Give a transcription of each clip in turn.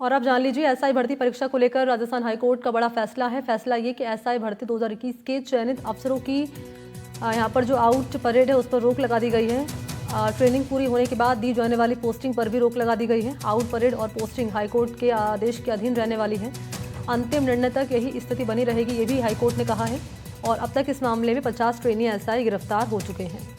और अब जान लीजिए एसआई भर्ती परीक्षा को लेकर राजस्थान हाईकोर्ट का बड़ा फैसला है। फैसला ये कि एसआई भर्ती 2021 के चयनित अफसरों की यहाँ पर जो आउट परेड है उस पर रोक लगा दी गई है। ट्रेनिंग पूरी होने के बाद दी जाने वाली पोस्टिंग पर भी रोक लगा दी गई है। आउट परेड और पोस्टिंग हाईकोर्ट के आदेश के अधीन रहने वाली है। अंतिम निर्णय तक यही स्थिति बनी रहेगी, ये भी हाईकोर्ट ने कहा है। और अब तक इस मामले में 50 ट्रेनी एसआई गिरफ्तार हो चुके हैं।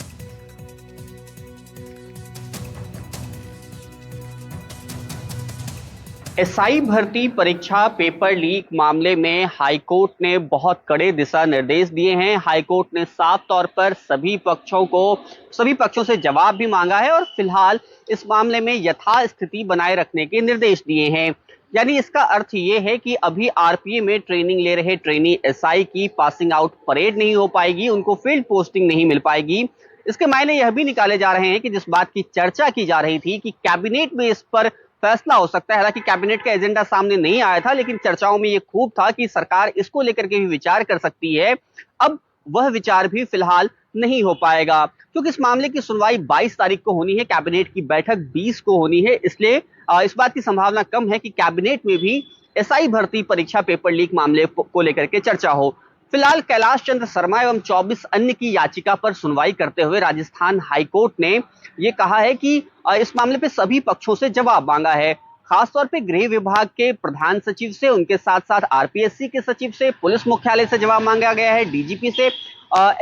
एसआई भर्ती परीक्षा पेपर लीक मामले में हाईकोर्ट ने बहुत कड़े दिशा निर्देश दिए हैं। हाईकोर्ट ने साफ तौर पर सभी पक्षों से जवाब भी मांगा है और फिलहाल इस मामले में यथास्थिति बनाए रखने के निर्देश दिए हैं। यानी इसका अर्थ ये है कि अभी आरपीए में ट्रेनिंग ले रहे ट्रेनी एसआई की पासिंग आउट परेड नहीं हो पाएगी, उनको फील्ड पोस्टिंग नहीं मिल पाएगी। इसके मायने यह भी निकाले जा रहे हैं कि जिस बात की चर्चा की जा रही थी कि कैबिनेट में इस पर फैसला हो सकता है, हालांकि कैबिनेट का एजेंडा सामने नहीं आया था, लेकिन चर्चाओं में यह खूब था कि सरकार इसको लेकर के भी विचार कर सकती है। अब वह विचार भी फिलहाल नहीं हो पाएगा क्योंकि इस मामले की सुनवाई 22 तारीख को होनी है, कैबिनेट की बैठक 20 को होनी है। इसलिए इस बात की संभावना कम है कि कैबिनेट में भी एसआई भर्ती परीक्षा पेपर लीक मामले को लेकर के चर्चा हो। फिलहाल कैलाश चंद्र शर्मा एवं 24 अन्य की याचिका पर सुनवाई करते हुए राजस्थान हाईकोर्ट ने यह कहा है कि इस मामले पे सभी पक्षों से जवाब मांगा है। खासतौर पे गृह विभाग के प्रधान सचिव से, उनके साथ साथ आरपीएससी के सचिव से, पुलिस मुख्यालय से जवाब मांगा गया है, डीजीपी से,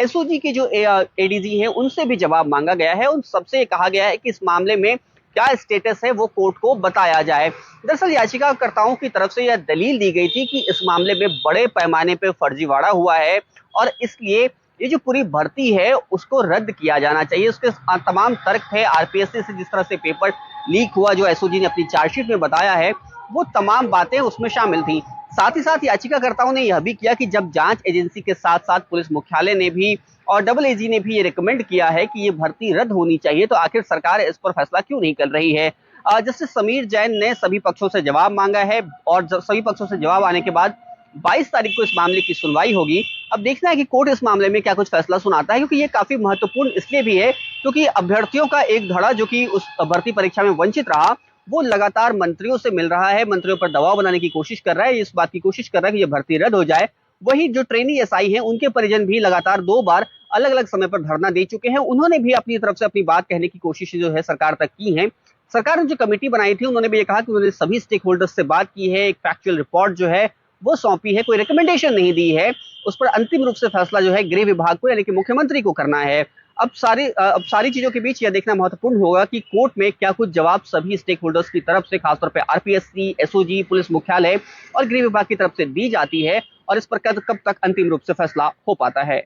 एसओजी के जो एडीजी हैं उनसे भी जवाब मांगा गया है। उन सबसे कहा गया है कि इस मामले में क्या स्टेटस है वो कोर्ट को बताया जाए। दरअसल याचिकाकर्ताओं की तरफ से यह दलील दी गई थी कि इस मामले में बड़े पैमाने पर फर्जीवाड़ा हुआ है और इसलिए ये जो पूरी भर्ती है उसको रद्द किया जाना चाहिए। उसके तमाम तर्क थे। आरपीएससी से जिस तरह से पेपर लीक हुआ, जो एसओजी ने अपनी चार्जशीट में बताया है, वो तमाम बातें उसमें शामिल थी। साथ ही साथ याचिकाकर्ताओं ने यह भी किया कि जब जांच एजेंसी के साथ साथ पुलिस मुख्यालय ने भी और डबल एजी ने भी ये रिकमेंड किया है कि ये भर्ती रद्द होनी चाहिए, तो आखिर सरकार इस पर फैसला क्यों नहीं कर रही है। जस्टिस समीर जैन ने सभी पक्षों से जवाब मांगा है और सभी पक्षों से जवाब आने के बाद 22 तारीख को इस मामले की सुनवाई होगी। अब देखना है कि कोर्ट इस मामले में क्या कुछ फैसला सुनाता है, क्योंकि ये काफी महत्वपूर्ण इसलिए भी है क्योंकि अभ्यर्थियों का एक धड़ा जो कि उस भर्ती परीक्षा में वंचित रहा, वो लगातार मंत्रियों से मिल रहा है, मंत्रियों पर दबाव बनाने की कोशिश कर रहा है, इस बात की कोशिश कर रहा है कि ये भर्ती रद्द हो जाए। वही जो ट्रेनी एसआई हैं उनके परिजन भी लगातार 2 बार अलग अलग समय पर धरना दे चुके हैं। उन्होंने भी अपनी तरफ से अपनी बात कहने की कोशिश जो है सरकार तक की है। सरकार ने जो कमेटी बनाई थी उन्होंने भी ये कहा कि उन्होंने सभी स्टेक होल्डर्स से बात की है, एक फैक्चुअल रिपोर्ट जो है वो सौंपी है, कोई रिकमेंडेशन नहीं दी है। उस पर अंतिम रूप से फैसला जो है गृह विभाग को यानी कि मुख्यमंत्री को करना है। अब सारी चीजों के बीच यह देखना महत्वपूर्ण होगा कि कोर्ट में क्या कुछ जवाब सभी स्टेक होल्डर्स की तरफ से, खासतौर पर आरपीएससी, एसओजी, पुलिस मुख्यालय और गृह विभाग की तरफ से दी जाती है और इस पर कब तक अंतिम रूप से फैसला हो पाता है।